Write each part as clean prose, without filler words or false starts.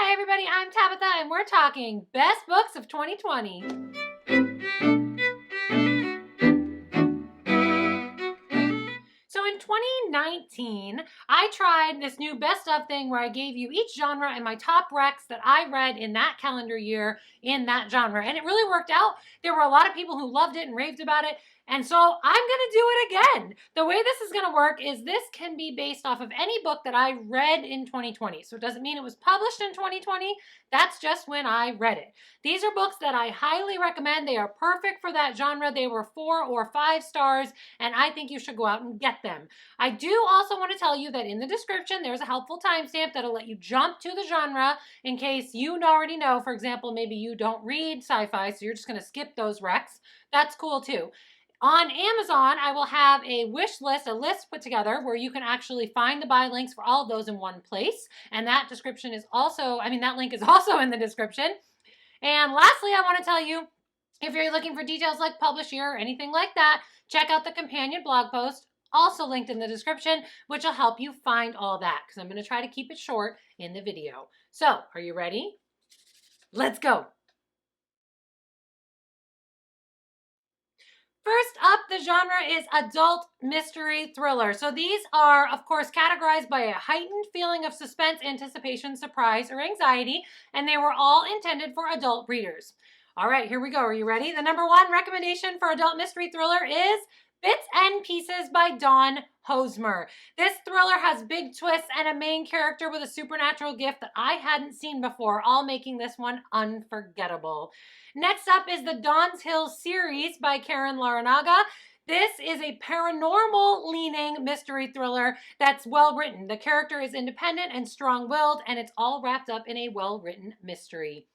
Hi everybody, I'm Tabitha and we're talking best books of 2020. So in 2019, I tried this new best of thing where I gave you each genre and my top recs that I read in that calendar year in that genre. And it really worked out. There were a lot of people who loved it and raved about it. And so I'm going to do it again. The way this is going to work is this can be based off of any book that I read in 2020. So it doesn't mean it was published in 2020. That's just when I read it. These are books that I highly recommend. They are perfect for that genre. They were 4 or 5 stars, and I think you should go out and get them. I do also want to tell you that in the description, there's a helpful timestamp that'll let you jump to the genre in case you already know. For example, maybe you don't read sci-fi, so you're just going to skip those recs. That's cool too. On Amazon, I will have a wish list, a list put together where you can actually find the buy links for all of those in one place. And that description is also, that link is also in the description. And lastly, I want to tell you, if you're looking for details like publish year or anything like that, check out the companion blog post, also linked in the description, which will help you find all that, because I'm going to try to keep it short in the video. So, are you ready? Let's go. First up, the genre is adult mystery thriller. So these are, of course, categorized by a heightened feeling of suspense, anticipation, surprise, or anxiety, and they were all intended for adult readers. All right, here we go. Are you ready? The number 1 recommendation for adult mystery thriller is Bits and Pieces by Dawn Hosmer. This thriller has big twists and a main character with a supernatural gift that I hadn't seen before, all making this one unforgettable. Next up is the Dawn's Hill series by Karen Laranaga. This is a paranormal-leaning mystery thriller that's well-written. The character is independent and strong-willed, and it's all wrapped up in a well-written mystery.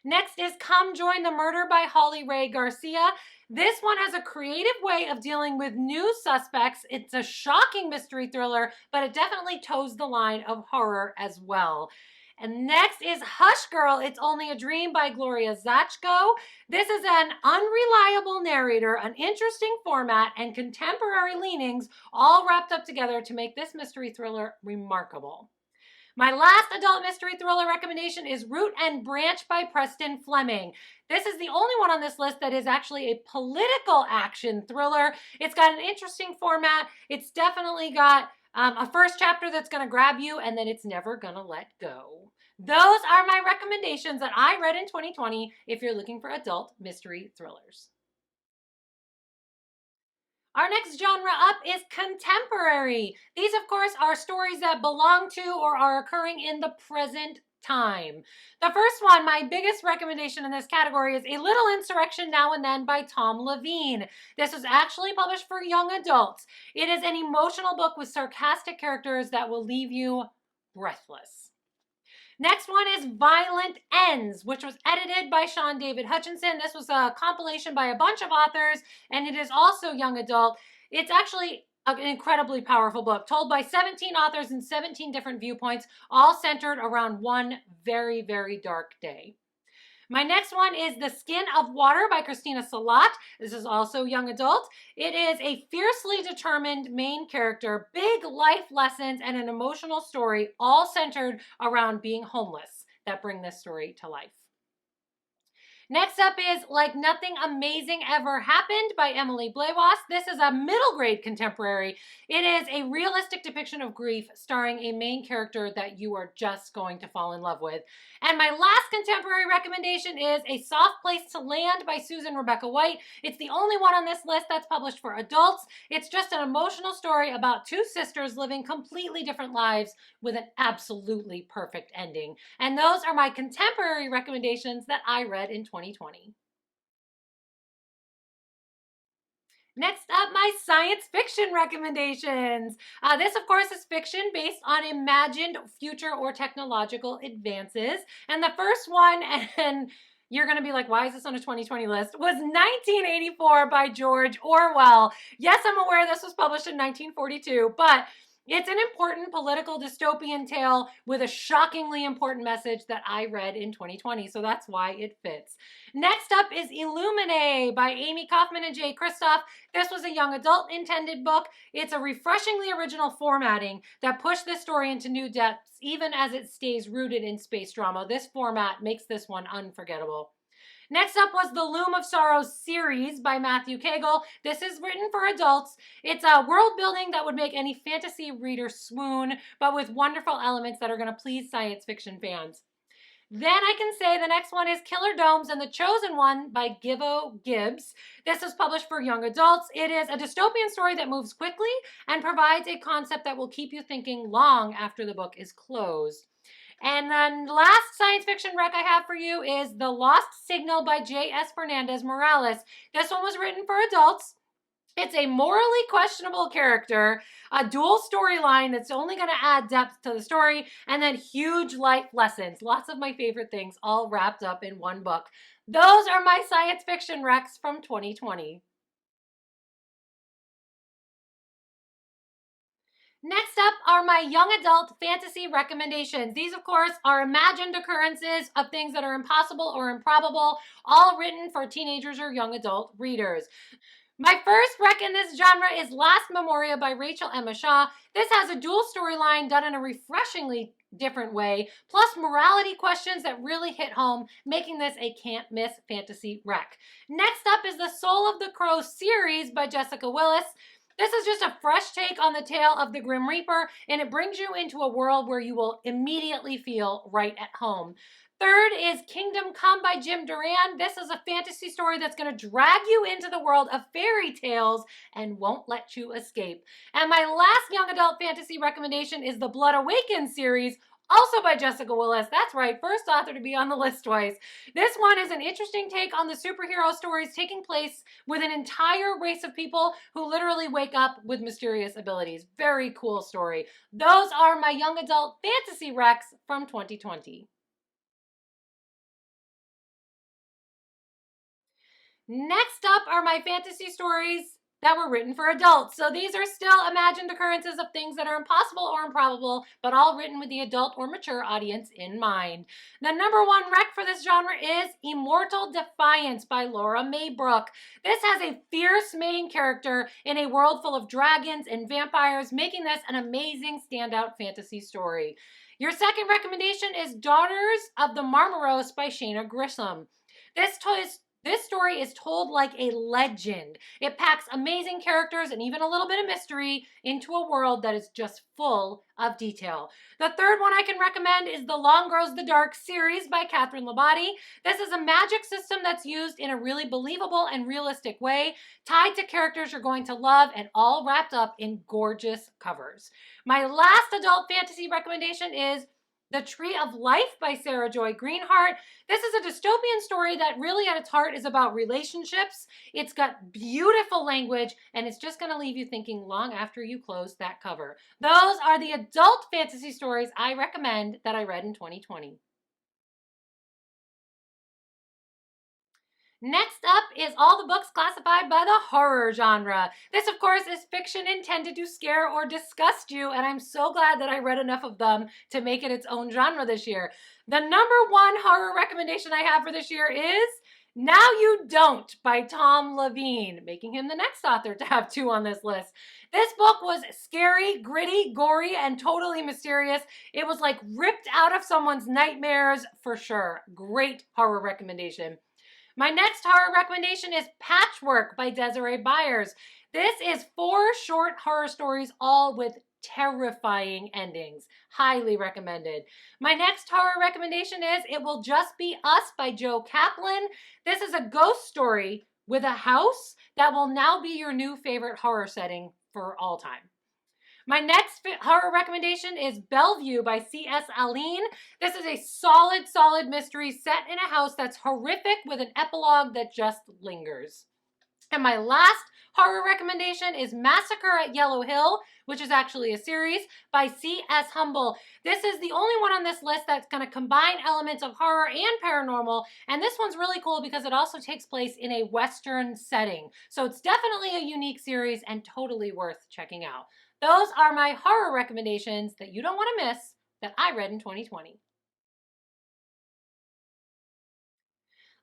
Next is Come Join the Murder by Holly Ray Garcia. This one has a creative way of dealing with new suspects. It's a shocking mystery thriller, but it definitely toes the line of horror as well. And next is Hush Girl, It's Only a Dream by Gloria Zachko. This is an unreliable narrator, an interesting format, and contemporary leanings all wrapped up together to make this mystery thriller remarkable. My last adult mystery thriller recommendation is Root and Branch by Preston Fleming. This is the only one on this list that is actually a political action thriller. It's got an interesting format. It's definitely got a first chapter that's going to grab you, and then it's never going to let go. Those are my recommendations that I read in 2020 if you're looking for adult mystery thrillers. Our next genre up is contemporary. These, of course, are stories that belong to or are occurring in the present time. The first one, my biggest recommendation in this category, is A Little Insurrection Now and Then by Tom Levine. This was actually published for young adults. It is an emotional book with sarcastic characters that will leave you breathless. Next one is Violent Ends, which was edited by Sean David Hutchinson. This was a compilation by a bunch of authors, and it is also young adult. It's actually an incredibly powerful book, told by 17 authors in 17 different viewpoints, all centered around one very, very dark day. My next one is The Skin of Water by Christina Salat. This is also young adult. It is a fiercely determined main character, big life lessons, and an emotional story, all centered around being homeless, that bring this story to life. Next up is Like Nothing Amazing Ever Happened by Emily Blewas. This is a middle grade contemporary. It is a realistic depiction of grief starring a main character that you are just going to fall in love with. And my last contemporary recommendation is A Soft Place to Land by Susan Rebecca White. It's the only one on this list that's published for adults. It's just an emotional story about 2 sisters living completely different lives with an absolutely perfect ending. And those are my contemporary recommendations that I read in 2020. Next up, my science fiction recommendations. This, of course, is fiction based on imagined future or technological advances. And the first one, and you're going to be like, why is this on a 2020 list, was 1984 by George Orwell. Yes, I'm aware this was published in 1942, but It's an important political dystopian tale with a shockingly important message that I read in 2020, so that's why it fits. Next up is Illuminae by Amy Kaufman and Jay Kristoff. This was a young adult intended book. It's a refreshingly original formatting that pushed this story into new depths, even as it stays rooted in space drama. This format makes this one unforgettable. Next up was the Loom of Sorrows series by Matthew Cagle. This is written for adults. It's a world building that would make any fantasy reader swoon, but with wonderful elements that are going to please science fiction fans. Then I can say the next one is Killer Domes and the Chosen One by Givo Gibbs. This is published for young adults. It is a dystopian story that moves quickly and provides a concept that will keep you thinking long after the book is closed. And then last science fiction rec I have for you is The Lost Signal by J.S. Fernandez Morales. This one was written for adults. It's a morally questionable character, a dual storyline that's only going to add depth to the story, and then huge life lessons. Lots of my favorite things all wrapped up in one book. Those are my science fiction recs from 2020. Next up are my young adult fantasy recommendations. These, of course, are imagined occurrences of things that are impossible or improbable, all written for teenagers or young adult readers. My first rec in this genre is Last Memoria by Rachel Emma Shaw. This has a dual storyline done in a refreshingly different way, plus morality questions that really hit home, making this a can't miss fantasy rec. Next up is the Soul of the Crow series by Jessica Willis. This is just a fresh take on the tale of the Grim Reaper, and it brings you into a world where you will immediately feel right at home. Third is Kingdom Come by Jim Duran. This is a fantasy story that's going to drag you into the world of fairy tales and won't let you escape. And my last young adult fantasy recommendation is the Blood Awakens series, also by Jessica Willis. That's right, first author to be on the list twice. This one is an interesting take on the superhero stories taking place with an entire race of people who literally wake up with mysterious abilities. Very cool story. Those are my young adult fantasy recs from 2020. Next up are my fantasy stories that were written for adults. So these are still imagined occurrences of things that are impossible or improbable, but all written with the adult or mature audience in mind. The number one rec for this genre is Immortal Defiance by Laura Maybrook. This has a fierce main character in a world full of dragons and vampires, making this an amazing standout fantasy story. Your second recommendation is Daughters of the Marmaros by Shayna Grissom. This story is told like a legend. It packs amazing characters and even a little bit of mystery into a world that is just full of detail. The third one I can recommend is The Long Grows the Dark series by Catherine Labate. This is a magic system that's used in a really believable and realistic way, tied to characters you're going to love and all wrapped up in gorgeous covers. My last adult fantasy recommendation is The Tree of Life by Sarah Joy Greenhart. This is a dystopian story that really at its heart is about relationships. It's got beautiful language, and it's just going to leave you thinking long after you close that cover. Those are the adult fantasy stories I recommend that I read in 2020. Next up is all the books classified by the horror genre. This, of course, is fiction intended to scare or disgust you, and I'm so glad that I read enough of them to make it its own genre this year. The number one horror recommendation I have for this year is Now You Don't by Tom Levine, making him the next author to have two on this list. This book was scary, gritty, gory, and totally mysterious. It was like ripped out of someone's nightmares for sure. Great horror recommendation. My next horror recommendation is Patchwork by Desiree Byers. This is 4 short horror stories, all with terrifying endings. Highly recommended. My next horror recommendation is It Will Just Be Us by Joe Kaplan. This is a ghost story with a house that will now be your new favorite horror setting for all time. My next horror recommendation is Bellevue by C.S. Aline. This is a solid mystery set in a house that's horrific with an epilogue that just lingers. And my last horror recommendation is Massacre at Yellow Hill, which is actually a series by C.S. Humble. This is the only one on this list that's going to combine elements of horror and paranormal, and this one's really cool because it also takes place in a Western setting. So it's definitely a unique series and totally worth checking out. Those are my horror recommendations that you don't want to miss that I read in 2020.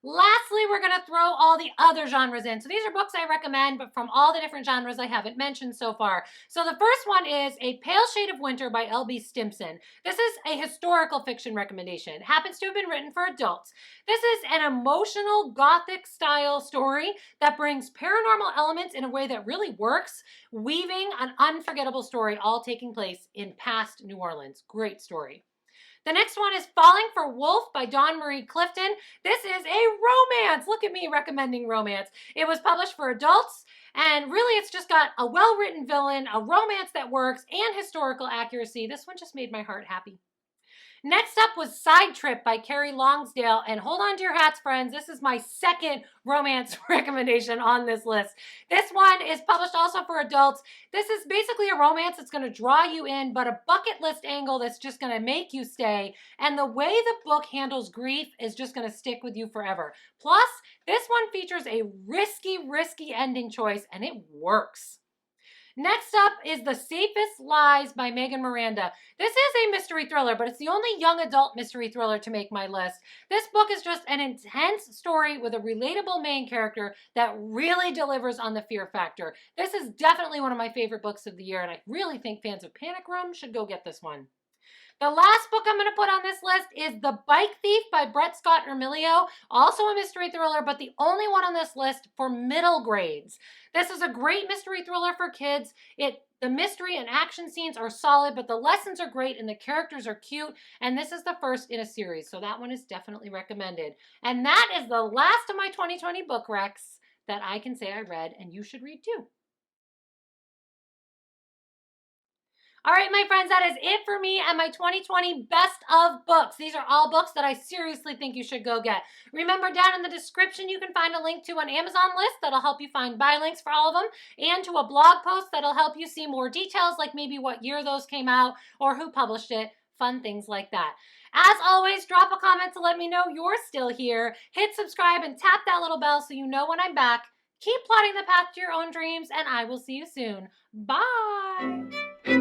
Lastly, we're going to throw all the other genres in. So these are books I recommend, but from all the different genres I haven't mentioned so far. So the first one is A Pale Shade of Winter by L.B. Stimson. This is a historical fiction recommendation. It happens to have been written for adults. This is an emotional gothic style story that brings paranormal elements in a way that really works, weaving an unforgettable story all taking place in past New Orleans. Great story. The next one is Falling for Wolf by Dawn Marie Clifton. This is a romance. Look at me recommending romance. It was published for adults, and really it's just got a well-written villain, a romance that works, and historical accuracy. This one just made my heart happy. Next up was Side Trip by Carrie Longsdale, and hold on to your hats, friends. This is my second romance recommendation on this list. This one is published also for adults. This is basically a romance that's going to draw you in, but a bucket list angle that's just going to make you stay. And the way the book handles grief is just going to stick with you forever. Plus, this one features a risky ending choice, and it works. Next up is The Safest Lies by Megan Miranda. This is a mystery thriller, but it's the only young adult mystery thriller to make my list. This book is just an intense story with a relatable main character that really delivers on the fear factor. This is definitely one of my favorite books of the year, and I really think fans of Panic Room should go get this one. The last book I'm going to put on this list is The Bike Thief by Brett Scott Ermilio, also a mystery thriller, but the only one on this list for middle grades. This is a great mystery thriller for kids. The mystery and action scenes are solid, but the lessons are great and the characters are cute, and this is the first in a series, so that one is definitely recommended. And that is the last of my 2020 book recs that I can say I read, and you should read too. All right, my friends, that is it for me and my 2020 best of books. These are all books that I seriously think you should go get. Remember, down in the description, you can find a link to an Amazon list that'll help you find buy links for all of them, and to a blog post that'll help you see more details, like maybe what year those came out or who published it, fun things like that. As always, drop a comment to let me know you're still here. Hit subscribe and tap that little bell so you know when I'm back. Keep plotting the path to your own dreams, and I will see you soon. Bye!